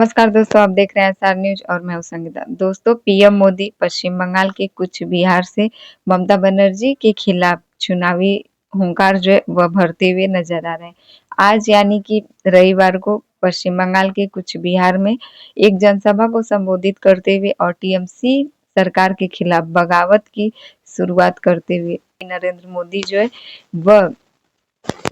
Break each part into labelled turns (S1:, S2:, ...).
S1: नमस्कार दोस्तों, आप देख रहे हैं एसआर न्यूज और मैं हूं संगीता। दोस्तों, पीएम मोदी पश्चिम बंगाल के कुछ बिहार से ममता बनर्जी के खिलाफ चुनावी हुंकार जो है वह भरते हुए नजर आ रहे हैं। आज यानी कि रविवार को पश्चिम बंगाल के कुछ बिहार में एक जनसभा को संबोधित करते हुए और टीएमसी सरकार के खिलाफ बगावत की शुरुआत करते हुए नरेंद्र मोदी जो है वह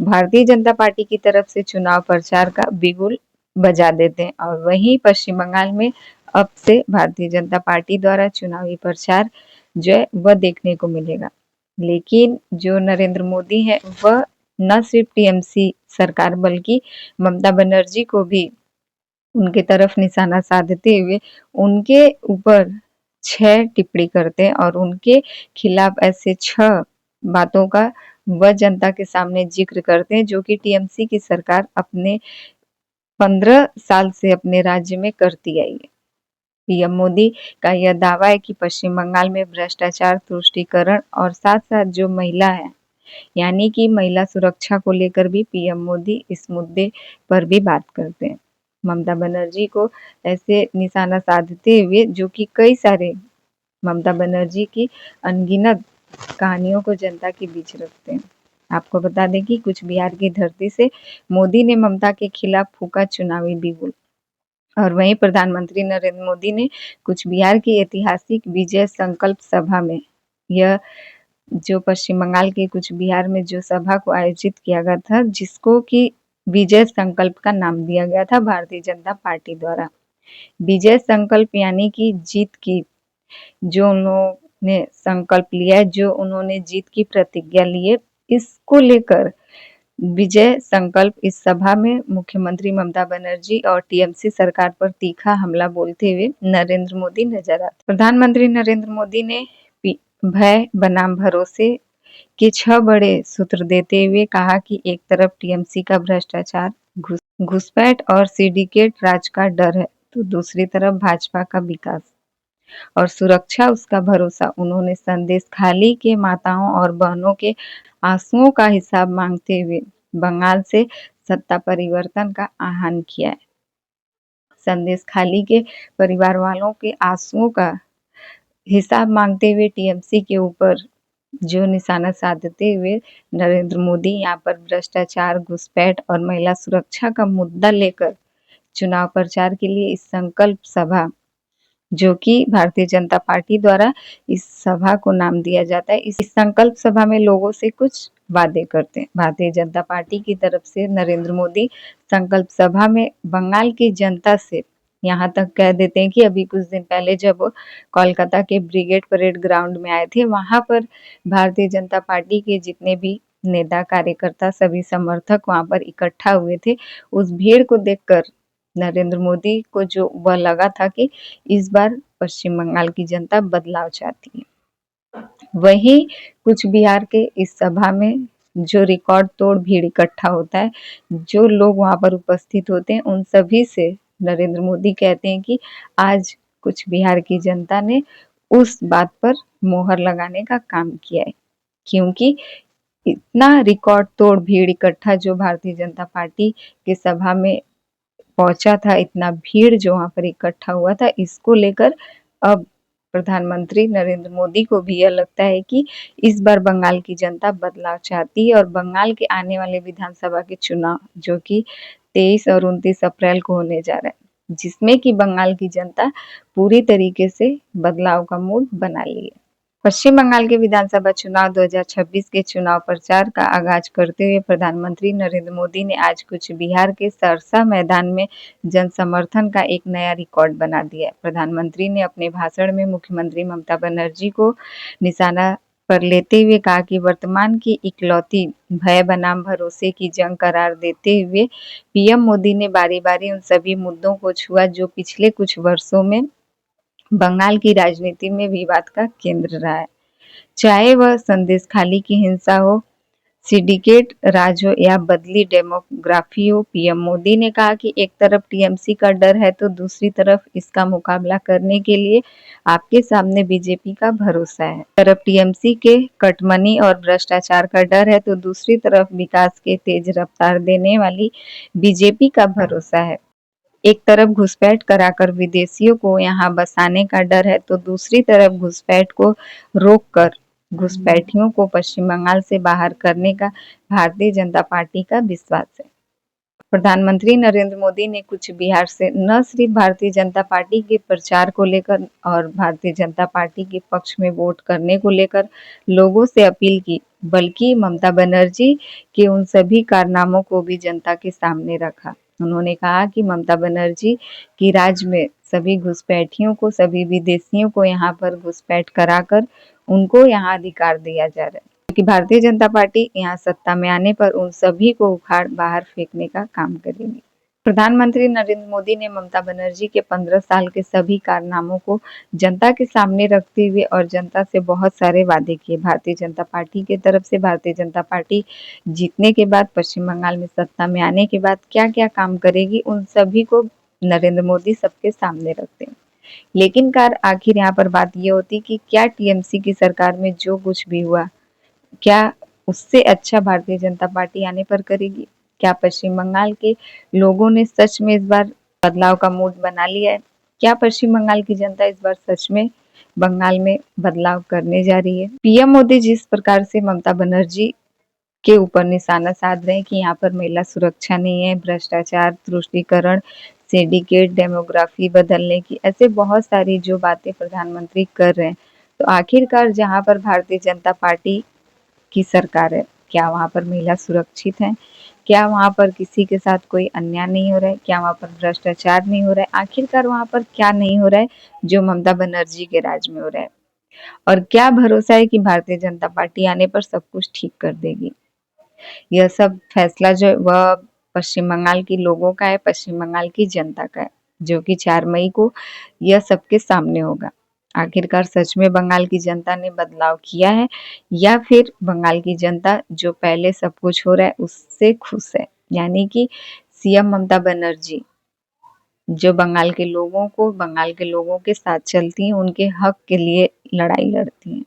S1: भारतीय जनता पार्टी की तरफ से चुनाव प्रचार का बिगुल बजा देते हैं और वहीं पश्चिम बंगाल में अब से भारतीय जनता पार्टी द्वारा चुनावी प्रचार जो है वह देखने को मिलेगा। लेकिन जो नरेंद्र मोदी है वह न सिर्फ टीएमसी सरकार बल्कि ममता बनर्जी को भी उनके तरफ निशाना साधते हुए उनके ऊपर 6 टिप्पणी करते हैं और उनके खिलाफ ऐसे 6 बातों का वह जनता के सामने जिक्र करते हैं जो कि टीएमसी की सरकार अपने 15 साल से अपने राज्य में करती आई है। पीएम मोदी का यह दावा है कि पश्चिम बंगाल में भ्रष्टाचार, तुष्टीकरण और साथ-साथ जो महिला है यानी कि महिला सुरक्षा को लेकर भी पीएम मोदी इस मुद्दे पर भी बात करते हैं। ममता बनर्जी को ऐसे निशाना साधते हुए जो कि कई सारे ममता बनर्जी की अनगिनत कहानियों को जनता के बीच रखते हैं। आपको बता दें कि कुछ बिहार की धरती से मोदी ने ममता के खिलाफ फूंका चुनावी बिगुल और वहीं प्रधानमंत्री नरेंद्र मोदी ने कुछ बिहार की ऐतिहासिक विजय संकल्प सभा में यह जो पश्चिम बंगाल के कुछ बिहार में जो सभा को आयोजित किया गया था जिसको कि विजय संकल्प का नाम दिया गया था भारतीय जनता पार्टी द्वारा। विजय संकल्प यानी कि जीत की जो उन्होंने संकल्प लिया है, जो उन्होंने जीत की प्रतिज्ञा ली है, इसको लेकर विजय संकल्प इस सभा में मुख्यमंत्री ममता बनर्जी और टीएमसी सरकार पर तीखा हमला बोलते हुए नरेंद्र मोदी नजर आते। प्रधानमंत्री नरेंद्र मोदी ने भय बनाम भरोसे के 6 बड़े सूत्र देते हुए कहा कि एक तरफ टीएमसी का भ्रष्टाचार, घुसपैठ और सिंडिकेट राज का डर है, तो दूसरी तरफ भाजपा का विकास और सुरक्षा उसका भरोसा। उन्होंने संदेश खाली के माताओं और बहनों के आंसुओं का हिसाब मांगते हुए बंगाल से सत्ता परिवर्तन का आह्वान किया है। संदेश खाली के परिवार वालों के आंसुओं का हिसाब मांगते हुए टीएमसी के ऊपर जो निशाना साधते हुए नरेंद्र मोदी यहाँ पर भ्रष्टाचार, घुसपैठ और महिला सुरक्षा का मुद्दा लेकर चुनाव प्रचार के लिए इस संकल्प सभा जो कि भारतीय जनता पार्टी द्वारा इस सभा को नाम दिया जाता है, इस संकल्प सभा में लोगों से कुछ वादे करते हैं। भारतीय जनता पार्टी की तरफ से नरेंद्र मोदी संकल्प सभा में बंगाल की जनता से यहाँ तक कह देते हैं कि अभी कुछ दिन पहले जब वो कोलकाता के ब्रिगेड परेड ग्राउंड में आए थे, वहां पर भारतीय जनता पार्टी के जितने भी नेता कार्यकर्ता सभी समर्थक वहां पर इकट्ठा हुए थे। उस भीड़ को देखकर नरेंद्र मोदी को जो वह लगा था कि इस बार पश्चिम बंगाल की जनता बदलाव चाहती है। वहीं कुछ बिहार के इस सभा में जो रिकॉर्ड तोड़ भीड़ इकट्ठा होता है, जो लोग वहां पर उपस्थित होते हैं, उन सभी से नरेंद्र मोदी कहते हैं कि आज कुछ बिहार की जनता ने उस बात पर मोहर लगाने का काम किया है, क्योंकि इतना रिकॉर्ड तोड़ भीड़ इकट्ठा जो भारतीय जनता पार्टी के सभा में पहुंचा था, इतना भीड़ जो वहां पर इकट्ठा हुआ था, इसको लेकर अब प्रधानमंत्री नरेंद्र मोदी को भी यह लगता है कि इस बार बंगाल की जनता बदलाव चाहती है और बंगाल के आने वाले विधानसभा के चुनाव जो कि 23 और 29 अप्रैल को होने जा रहा है, जिसमें कि बंगाल की जनता पूरी तरीके से बदलाव का मूड बना ली है। पश्चिम बंगाल के विधानसभा चुनाव 2026 के चुनाव प्रचार का आगाज करते हुए प्रधानमंत्री नरेंद्र मोदी ने आज कुछ बिहार के सरसा मैदान में जनसमर्थन का एक नया रिकॉर्ड बना दिया। प्रधानमंत्री ने अपने भाषण में मुख्यमंत्री ममता बनर्जी को निशाना पर लेते हुए कहा कि वर्तमान की इकलौती भय बनाम भरोसे की जंग करार देते हुए पीएम मोदी ने बारी-बारी उन सभी मुद्दों को छुआ जो पिछले कुछ वर्षों में बंगाल की राजनीति में विवाद का केंद्र रहा है। चाहे वह संदेश खाली की हिंसा हो, सिंडिकेट राज हो या बदली डेमोग्राफी हो, पीएम मोदी ने कहा कि एक तरफ टीएमसी का डर है तो दूसरी तरफ इसका मुकाबला करने के लिए आपके सामने बीजेपी का भरोसा है। तरफ टीएमसी के कटमनी और भ्रष्टाचार का डर है तो दूसरी तरफ विकास के तेज रफ्तार देने वाली बीजेपी का भरोसा है। एक तरफ घुसपैठ कराकर विदेशियों को यहाँ बसाने का डर है, तो दूसरी तरफ घुसपैठ को रोककर घुसपैठियों को पश्चिम बंगाल से बाहर करने का भारतीय जनता पार्टी का विश्वास है। प्रधानमंत्री नरेंद्र मोदी ने कूच बिहार से न सिर्फ भारतीय जनता पार्टी के प्रचार को लेकर और भारतीय जनता पार्टी के पक्ष में वोट करने को लेकर लोगों से अपील की, बल्कि ममता बनर्जी के उन सभी कारनामों को भी जनता के सामने रखा। उन्होंने कहा कि ममता बनर्जी की राज में सभी घुसपैठियों को, सभी विदेशियों को यहाँ पर घुसपैठ कराकर उनको यहाँ अधिकार दिया जा रहा है, क्योंकि भारतीय जनता पार्टी यहाँ सत्ता में आने पर उन सभी को उखाड़ बाहर फेंकने का काम करेगी। प्रधानमंत्री नरेंद्र मोदी ने ममता बनर्जी के 15 साल के सभी कारनामों को जनता के सामने रखते हुए और जनता से बहुत सारे वादे किए। भारतीय जनता पार्टी की तरफ से भारतीय जनता पार्टी जीतने के बाद, पश्चिम बंगाल में सत्ता में आने के बाद क्या-क्या काम करेगी, उन सभी को नरेंद्र मोदी सबके सामने रखते हैं। लेकिन आखिर यहाँ पर बात ये होती कि क्या टीएमसी की सरकार में जो कुछ भी हुआ, क्या उससे अच्छा भारतीय जनता पार्टी आने पर करेगी? क्या पश्चिम बंगाल के लोगों ने सच में इस बार बदलाव का मूड बना लिया है? क्या पश्चिम बंगाल की जनता इस बार सच में बंगाल में बदलाव करने जा रही है? पीएम मोदी जिस प्रकार से ममता बनर्जी के ऊपर निशाना साध रहे हैं कि यहाँ पर महिला सुरक्षा नहीं है, भ्रष्टाचार, तुष्टीकरण, सिंडिकेट, डेमोग्राफी बदलने की, ऐसे बहुत सारी जो बातें प्रधानमंत्री कर रहे हैं, तो आखिरकार जहाँ पर भारतीय जनता पार्टी की सरकार है, क्या वहाँ पर महिला सुरक्षित है? क्या वहाँ पर किसी के साथ कोई अन्याय नहीं हो रहा है? क्या वहाँ पर भ्रष्टाचार नहीं हो रहा है? आखिरकार वहाँ पर क्या नहीं हो रहा है जो ममता बनर्जी के राज में हो रहा है? और क्या भरोसा है कि भारतीय जनता पार्टी आने पर सब कुछ ठीक कर देगी? यह सब फैसला जो वह पश्चिम बंगाल के लोगों का है, पश्चिम बंगाल की जनता का है, जो कि 4 मई को यह सबके सामने होगा। आखिरकार सच में बंगाल की जनता ने बदलाव किया है या फिर बंगाल की जनता जो पहले सब कुछ हो रहा है उससे खुश है, यानी कि सीएम ममता बनर्जी जो बंगाल के लोगों के साथ चलती हैं, उनके हक के लिए लड़ाई लड़ती हैं।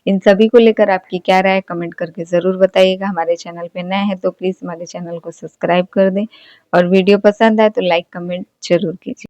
S1: इन सभी को लेकर आपकी क्या राय है कमेंट करके ज़रूर बताइएगा। हमारे चैनल पे नए हैं तो प्लीज़ हमारे चैनल को सब्सक्राइब कर दें और वीडियो पसंद आए तो लाइक कमेंट ज़रूर कीजिए।